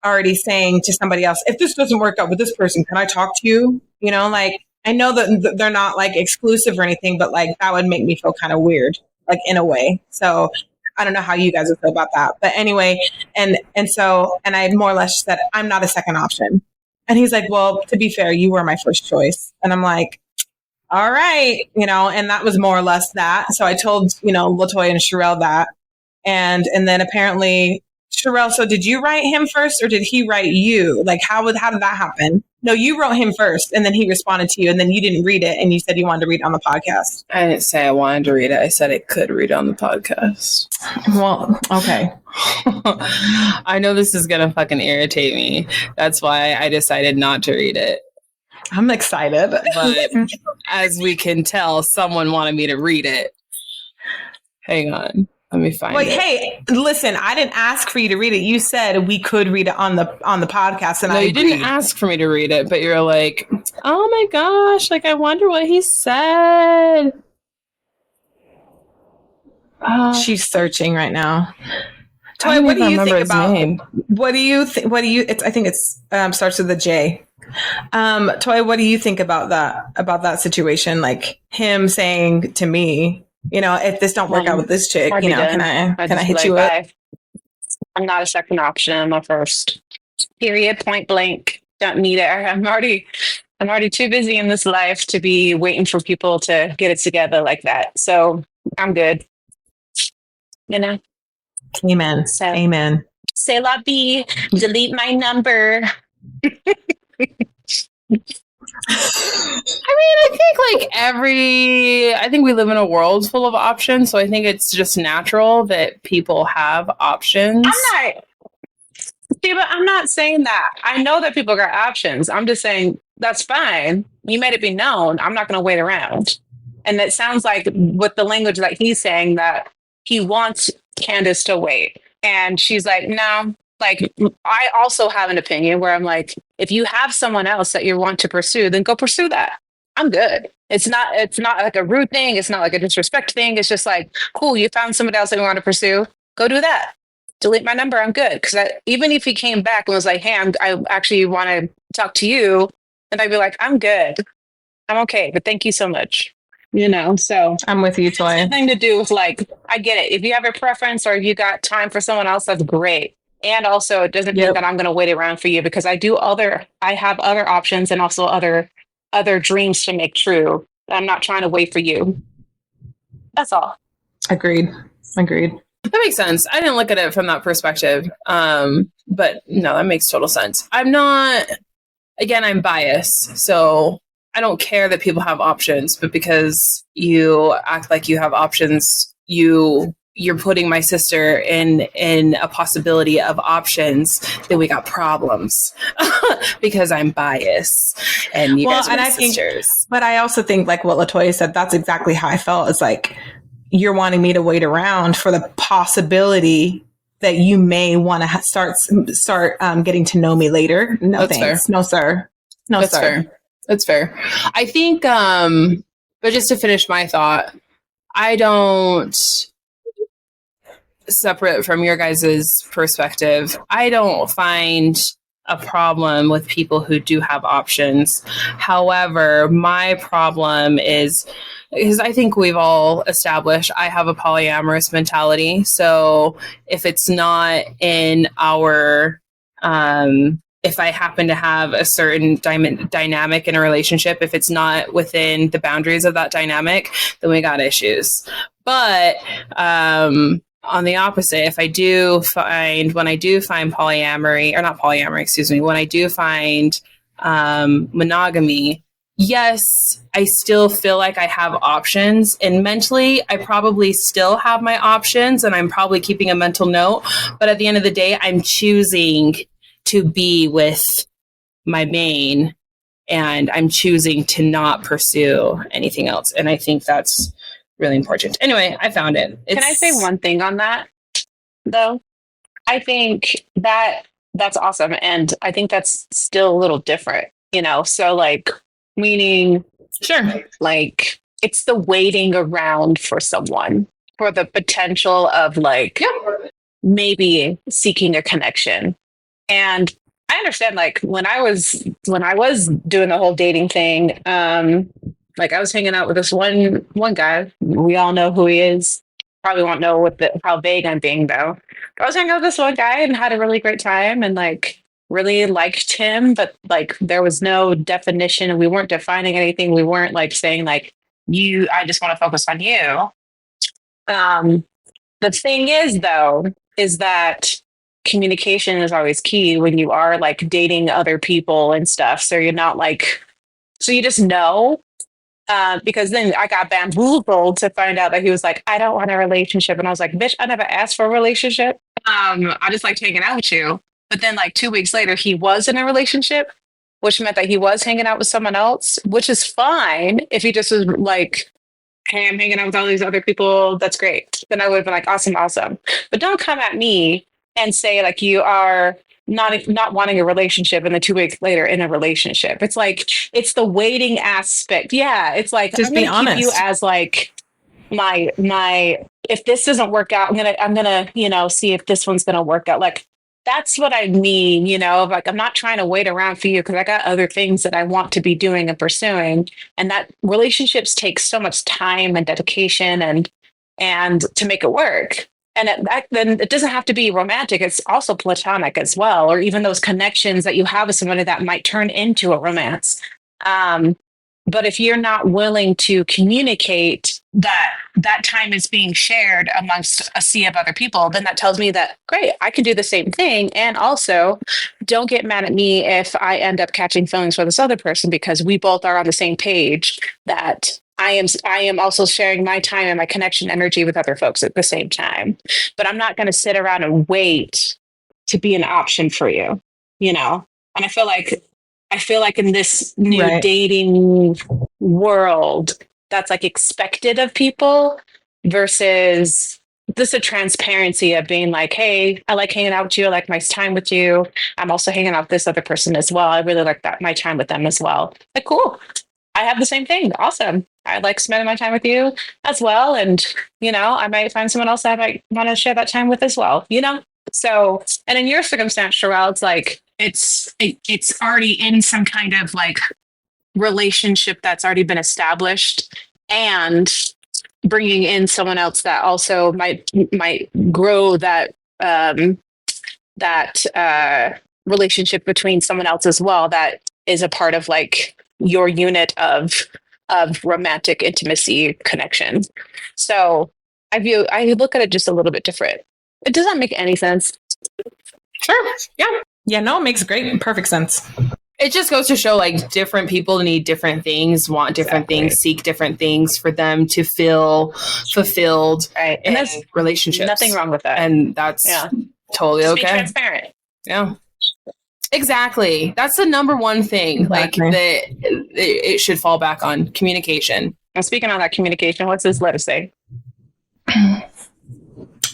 already saying to somebody else, if this doesn't work out with this person, can I talk to you? Like, I know that they're not like exclusive or anything, but like that would make me feel kind of weird, like in a way. So I don't know how you guys would feel about that. But anyway, and I more or less said, I'm not a second option. And he's like, well, to be fair, you were my first choice. And I'm like, all right, and that was more or less that. So I told, Latoya and Sher'l that. And then apparently Sher'l, so did you write him first or did he write you? Like, how did that happen? No, you wrote him first and then he responded to you and then you didn't read it and you said you wanted to read it on the podcast. I didn't say I wanted to read it. I said I could read it on the podcast. Well, okay. I know this is going to fucking irritate me. That's why I decided not to read it. I'm excited. But as we can tell, someone wanted me to read it. Hang on. Let me find it. Hey, listen, I didn't ask for you to read it. You said we could read it on the podcast, and no, you didn't ask for me to read it, but you're like, oh my gosh, like I wonder what he said. She's searching right now. Toy, what do you think about name? What do you think? I think it's starts with a J. Toy, what do you think about that situation? Like him saying to me, if this don't work out with this chick, can I hit you up? I'm not a second option. I'm a first. Period. Point blank. Don't need it. I'm already too busy in this life to be waiting for people to get it together like that. So I'm good. Amen. So, amen. C'est la vie. Delete my number. I think we live in a world full of options, so I think it's just natural that people have options. I'm not saying that. I know that people got options. I'm just saying that's fine. You made it be known. I'm not going to wait around. And it sounds like with the language that he's saying that he wants Kandyce to wait. And she's like, no. Like, I also have an opinion where I'm like, if you have someone else that you want to pursue, then go pursue that. I'm good. It's not like a rude thing. It's not like a disrespect thing. It's just like, cool, you found somebody else that you want to pursue. Go do that. Delete my number. I'm good. Because even if he came back and was like, hey, I actually want to talk to you, then I'd be like, I'm good. I'm okay. But thank you so much. So I'm with you, Toy. Nothing to do with like, I get it. If you have a preference or if you got time for someone else, that's great. And also, it doesn't mean that I'm going to wait around for you because I have other options and also other dreams to make true. I'm not trying to wait for you. That's all. Agreed. That makes sense. I didn't look at it from that perspective. But no, that makes total sense. I'm biased. So I don't care that people have options, but because you act like you have options, you you're putting my sister in a possibility of options, then we got problems because I'm biased and you guys are my sisters. But I also think, like what Latoya said, that's exactly how I felt. It's like you're wanting me to wait around for the possibility that you may want to start getting to know me later. No, that's thanks. Fair. No, sir. No, that's sir. Fair. That's fair. I think, but just to finish my thought, I don't, separate from your guys' perspective, I don't find a problem with people who do have options. However, my problem is, because I think we've all established I have a polyamorous mentality. So if it's not in our, if I happen to have a certain dynamic in a relationship, if it's not within the boundaries of that dynamic, then we got issues. But on the opposite, if I do find, when I do find polyamory, or not polyamory, excuse me, when I do find monogamy, yes, I still feel like I have options, and mentally I probably still have my options, and I'm probably keeping a mental note, but at the end of the day, I'm choosing to be with my main, and I'm choosing to not pursue anything else. And I think that's really important. Anyway, I found it. Can I say one thing on that, though? I think that's awesome. And I think that's still a little different, you know? So, like, meaning, sure, like, it's the waiting around for someone, for the potential of, like, maybe seeking a connection. And I understand, like, when I was doing the whole dating thing, like, I was hanging out with this one guy. We all know who he is. Probably won't know how vague I'm being, though. I was hanging out with this one guy and had a really great time, and, like, really liked him, but, like, there was no definition, and we weren't defining anything. We weren't, like, saying, like, I just want to focus on you. The thing is, though, is that communication is always key when you are, like, dating other people and stuff. So you're not, like, so you just know. Because then I got bamboozled to find out that he was like, I don't want a relationship. And I was like, bitch, I never asked for a relationship. I just liked hanging out with you. But then, like, 2 weeks later, he was in a relationship, which meant that he was hanging out with someone else, which is fine. If he just was like, hey, I'm hanging out with all these other people, that's great. Then I would have been like, awesome. But don't come at me and say, like, you are not wanting a relationship, and then 2 weeks later in a relationship. It's like, it's the waiting aspect. Yeah, it's like, just be honest. Keep you as, like, my if this doesn't work out, I'm gonna see if this one's gonna work out. Like, that's what I mean, like, I'm not trying to wait around for you because I got other things that I want to be doing and pursuing, and that relationships take so much time and dedication and to make it work. And then it doesn't have to be romantic. It's also platonic as well, or even those connections that you have with somebody that might turn into a romance. But if you're not willing to communicate that time is being shared amongst a sea of other people, then that tells me that, great, I can do the same thing. And also, don't get mad at me if I end up catching feelings for this other person, because we both are on the same page that I am also sharing my time and my connection energy with other folks at the same time. But I'm not going to sit around and wait to be an option for you, And I feel like in this new dating world, that's, like, expected of people, versus this a transparency of being like, hey, I like hanging out with you. I like my time with you. I'm also hanging out with this other person as well. I really like my time with them as well. Like, cool. I have the same thing. Awesome. I like spending my time with you as well. And, I might find someone else that I might want to share that time with as well, So, and in your circumstance, Sher'l, it's like, it's already in some kind of, like, relationship that's already been established, and bringing in someone else that also might grow that relationship between someone else as well, that is a part of, like, your unit of romantic intimacy connection. So I look at it just a little bit different. It does not make any sense. Sure. Yeah. No, it makes perfect sense. It just goes to show like different people need different things, want different things, seek different things for them to feel fulfilled in relationships. Nothing wrong with that. And that's totally just okay. Be transparent. Yeah. Exactly. That's the number one thing. Exactly. Like that it should fall back on communication. And speaking on that communication, what's this letter say?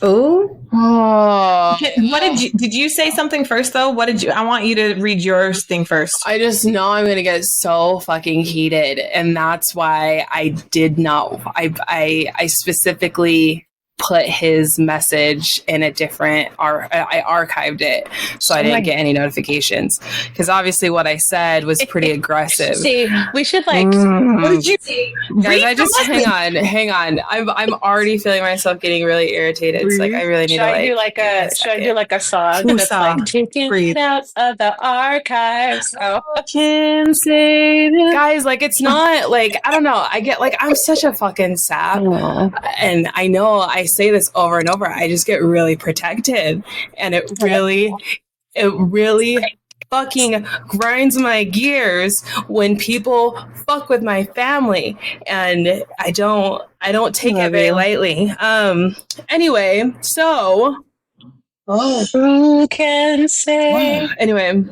Oh, what did you say something first though? What did you, I want you to read your thing first. I just know I'm going to get so fucking heated. And that's why I did not, I specifically put his message in a different, I archived it so I didn't get any notifications. Because obviously what I said was pretty aggressive. See, we should like, what did you guys, I just, hang on. I'm already feeling myself getting really irritated. It's like, I really need to like. Should I do like a song that's like, taking it out of the archives? Oh. Can say that. Guys, like, it's not like, I don't know. I get like, I'm such a fucking sap. And I know I say this over and over. I just get really protective, and it really fucking grinds my gears when people fuck with my family, and I don't take it very lightly. Anyway, so who can say? Anyway.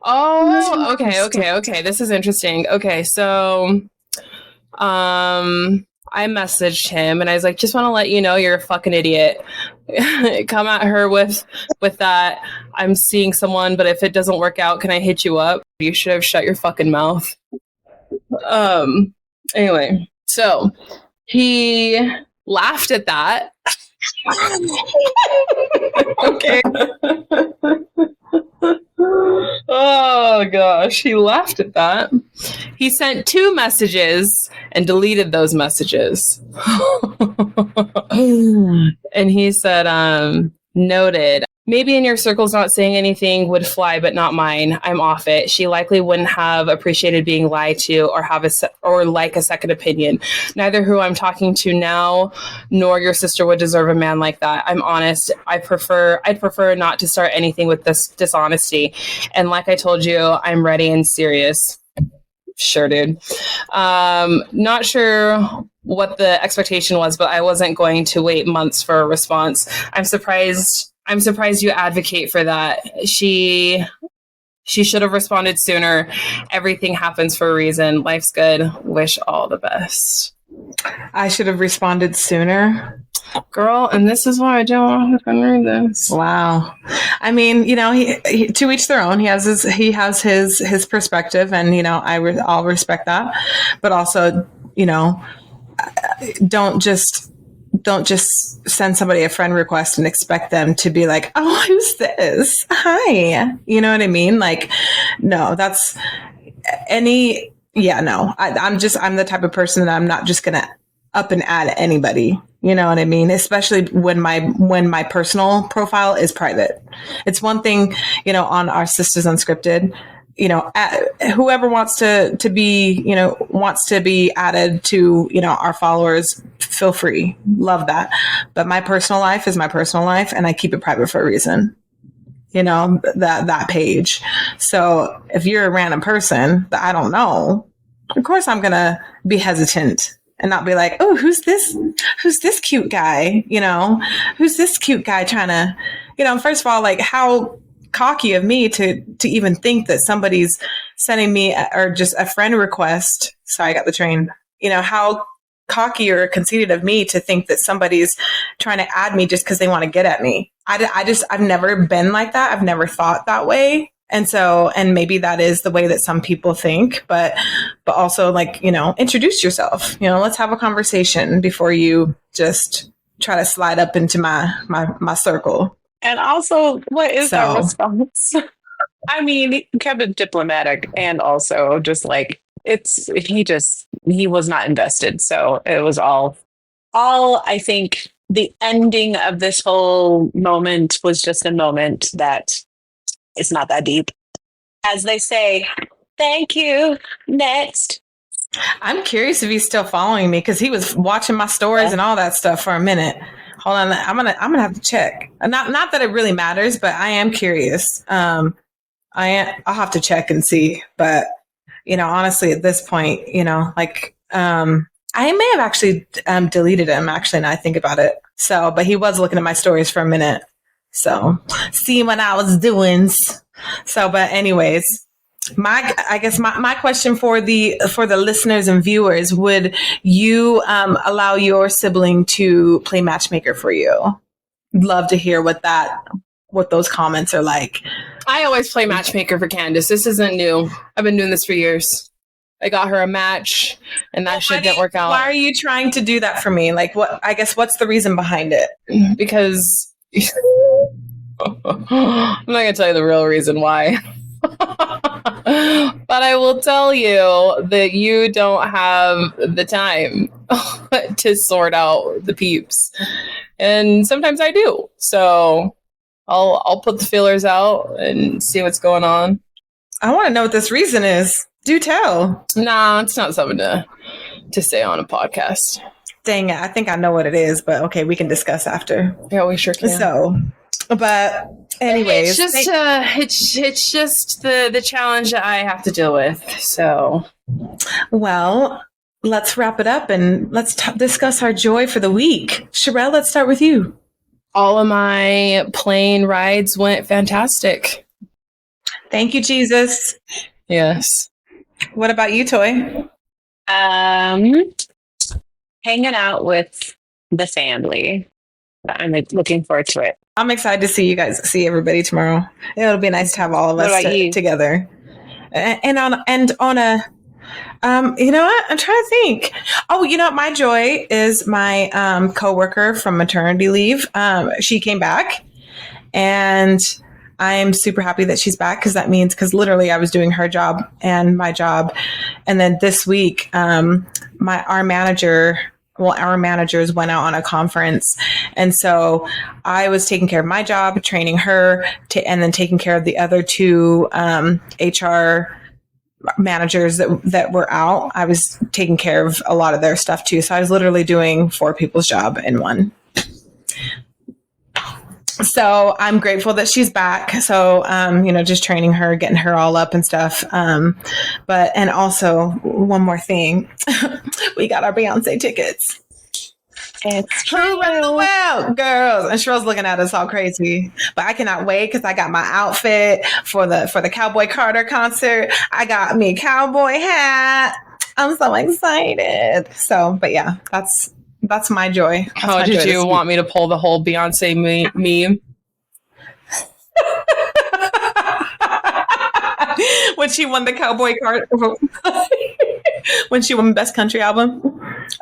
Oh, okay. This is interesting. Okay, so I messaged him and I was like, just want to let you know you're a fucking idiot. Come at her with that. I'm seeing someone, but if it doesn't work out, can I hit you up? You should have shut your fucking mouth. Anyway, so he laughed at that. Okay. Oh gosh, he laughed at that. He sent 2 messages and deleted those messages. And he said, noted. Maybe in your circles not saying anything would fly, but not mine. I'm off it. She likely wouldn't have appreciated being lied to or have or like a second opinion. Neither who I'm talking to now nor your sister would deserve a man like that. I'm honest. I'd prefer not to start anything with this dishonesty. And like I told you, I'm ready and serious. Sure, dude. Not sure what the expectation was, but I wasn't going to wait months for a response. I'm surprised you advocate for that. She should have responded sooner. Everything happens for a reason. Life's good. Wish all the best. I should have responded sooner. Girl, and this is why I don't want to read this. Wow. I mean, you know, he to each their own. He has his perspective, and you know, I'll respect that. But also, you know, don't just send somebody a friend request and expect them to be like, oh, who's this? Hi. You know what I mean? Like, no, that's I'm the type of person that I'm not just going to up and add anybody. You know what I mean? Especially when my personal profile is private. It's one thing, you know, on our Sistas Unscripted, you know, whoever wants to be added to, you know, our followers, feel free. Love that. But my personal life is my personal life, and I keep it private for a reason. You know, that page. So if you're a random person that I don't know, of course I'm going to be hesitant and not be like, oh, who's this cute guy? You know, who's this cute guy trying to, you know, first of all, like, how cocky of me to even think that somebody's sending me or just a friend request. Sorry, I got the train. You know, how cocky or conceited of me to think that somebody's trying to add me just because they want to get at me. I've never been like that. I've never thought that way. And maybe that is the way that some people think, but also, like, you know, introduce yourself, you know, let's have a conversation before you just try to slide up into my circle. And also, what is our response? I mean, he kept it diplomatic, and also just like, he was not invested. So it was all, I think the ending of this whole moment was just a moment that it's not that deep. As they say, thank you. Next. I'm curious if he's still following me, because he was watching my stories and all that stuff for a minute. Hold on, I'm gonna have to check. Not that it really matters, but I am curious. I'll have to check and see, but honestly, at this point, like I may have actually deleted him. Actually, now I think about it. So, but he was looking at my stories for a minute. So, see what I was doing. So, but anyways, I guess my question for the listeners and viewers: would you allow your sibling to play matchmaker for you? Love to hear what those comments are like. I always play matchmaker for Kandyce. This isn't new. I've been doing this for years. I got her a match, and that shit didn't work out. Why are you trying to do that for me? Like, what's the reason behind it? Because I'm not gonna tell you the real reason why. But I will tell you that you don't have the time to sort out the peeps, and sometimes I do. So I'll put the feelers out and see what's going on. I want to know what this reason is. Do tell. Nah, it's not something to say on a podcast. Dang it! I think I know what it is, but okay, we can discuss after. Yeah, we sure can. So, but anyways, it's just the challenge that I have to deal with. So, well, let's wrap it up and let's discuss our joy for the week. Sher'l, let's start with you. All of my plane rides went fantastic. Thank you, Jesus. Yes. What about you, Toy? Hanging out with the family. I'm looking forward to it. I'm excited to see everybody tomorrow. It'll be nice to have all of us together. And on a, you know what? I'm trying to think. Oh, my joy is my coworker from maternity leave. She came back, and I'm super happy that she's back because literally I was doing her job and my job. And then this week, our managers went out on a conference. And so I was taking care of my job, training her, and then taking care of the other two HR managers that were out. I was taking care of a lot of their stuff too. So I was literally doing 4 people's job in one. So I'm grateful that she's back. So, just training her, getting her all up and stuff. And also one more thing, we got our Beyonce tickets. It's true. Run the world, girls. And Sher'l's looking at us all crazy, but I cannot wait because I got my outfit for the Cowboy Carter concert. I got me a cowboy hat. I'm so excited. So, but yeah, that's my joy. How did you want me to pull the whole Beyonce meme? When she won the Cowboy Card, when she won Best Country Album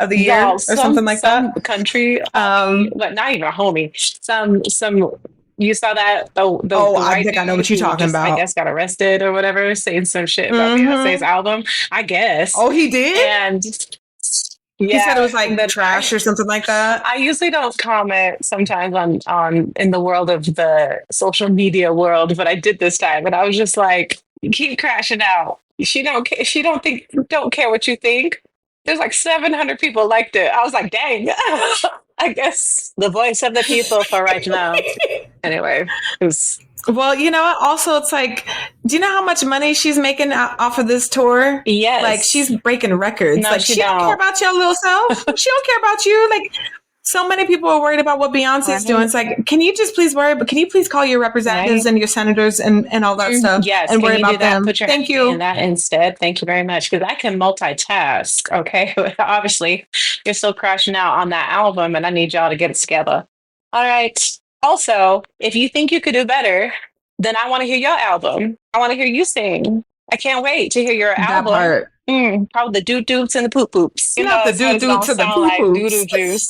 of the Year or something like that. Country, but not even a homie. Some. You saw that? I think I know what you're talking about. I guess got arrested or whatever, saying some shit about Beyonce's album. I guess. Oh, he did. And. Yeah, he said it was like trash or something like that. I usually don't comment sometimes on in the world of the social media world, but I did this time, and I was just like, "You keep crashing out. She don't care what you think." There's like 700 people liked it. I was like, "Dang." I guess the voice of the people for right now. Anyway, it was. Well, you know what? Also, it's like, do you know how much money she's making off of this tour? Yes. Like, she's breaking records. No, like, she don't care about your little self. She don't care about you. Like, so many people are worried about what Beyonce's doing. It's like, can you just please worry? But can you please call your representatives and your senators and all that stuff? Yes. And worry about them. Put your Thank you. in that instead. Thank you very much. Because I can multitask. Okay. Obviously, you're still crashing out on that album, and I need y'all to get it together. All right. Also, if you think you could do better, then I want to hear your album. I want to hear you sing. I can't wait to hear your album. Part. Probably the doo-doots and the poop-poops. Not the doo-doots and the poop-poops. Like doo-doo juice.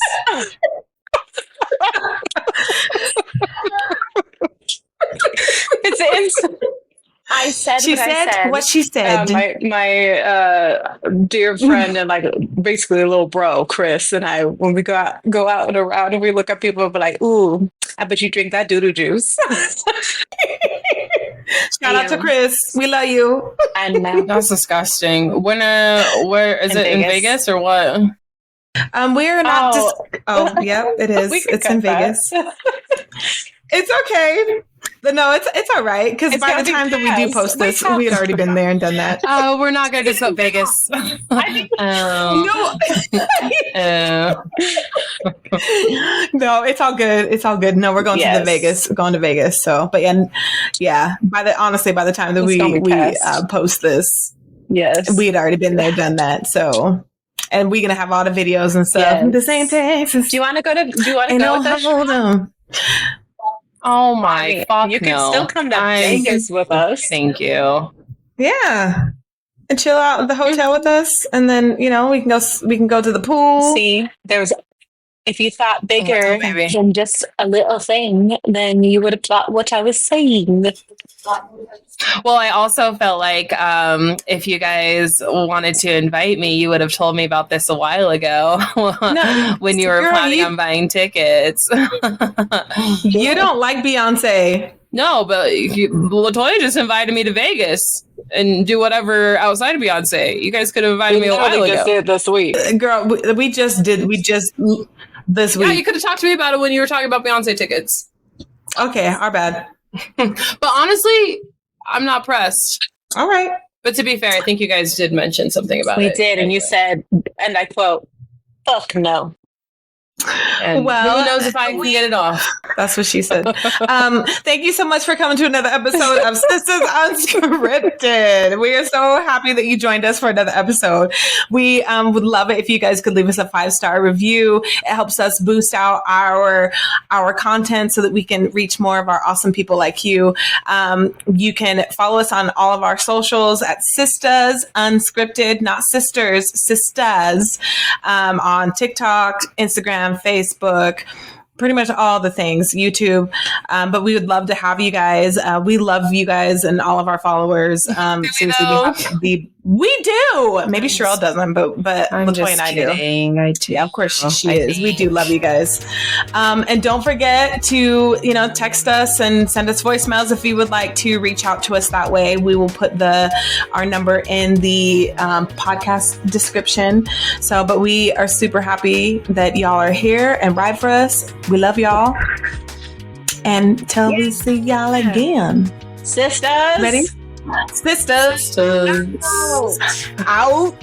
I said she what I said. What she said. My dear friend and like basically a little bro, Chris, and I, when we go out and around and we look at people, and be like, "Ooh, I bet you drink that doo-doo juice." Shout out to Chris. We love you. And that's disgusting. Where is it in Vegas or what? We're not just. Oh, yeah, it is. It's in Vegas. It's okay. But no, it's all right. Because by the time that we do post this, we had already been there and done that. Oh, we're not going to discuss Vegas. No. No, it's all good. It's all good. No, we're going to Vegas. We're going to Vegas. So, but yeah. By the time that we post this, yes, we had already been there, done that. So, and we're gonna have all the videos and stuff. Yes. The same Texas. Do you want to go with us? Hold on. Oh my fuck! You can still come to Vegas with us. Thank you. Yeah. And chill out at the hotel with us, and then we can go to the pool. See, if you thought bigger than just a little thing, then you would have thought what I was saying. Well, I also felt like if you guys wanted to invite me, you would have told me about this a while ago when you were planning on buying tickets. You don't like Beyonce. No, but Latoya just invited me to Vegas and do whatever outside of Beyonce. You guys could have invited me a while ago. Just did this week. Girl, we just this week. Yeah, you could have talked to me about it when you were talking about Beyonce tickets. Okay, our bad. But honestly, I'm not pressed. All right. But to be fair, I think you guys did mention something about it. We did, and you said, and I quote, "Fuck no." And who knows if I can get it off. That's what she said. Thank you so much for coming to another episode of Sistas Unscripted. We are so happy that you joined us for another episode. We would love it if you guys could leave us a 5-star review. It helps us boost out our content so that we can reach more of our awesome people like you. You can follow us on all of our socials at Sistas Unscripted, not sisters, Sistas, on TikTok, Instagram, Facebook, pretty much all the things, YouTube. But we would love to have you guys. We love you guys and all of our followers. Seriously, we do. Maybe Sher'l doesn't, but Latoya and I do. Yeah, of course she is. We do love you guys. And don't forget to, text us and send us voicemails if you would like to reach out to us that way. We will put our number in the podcast description. So, but we are super happy that y'all are here and ride for us. We love y'all. And till we see y'all again. Sistas. Ready? Sistas. Out.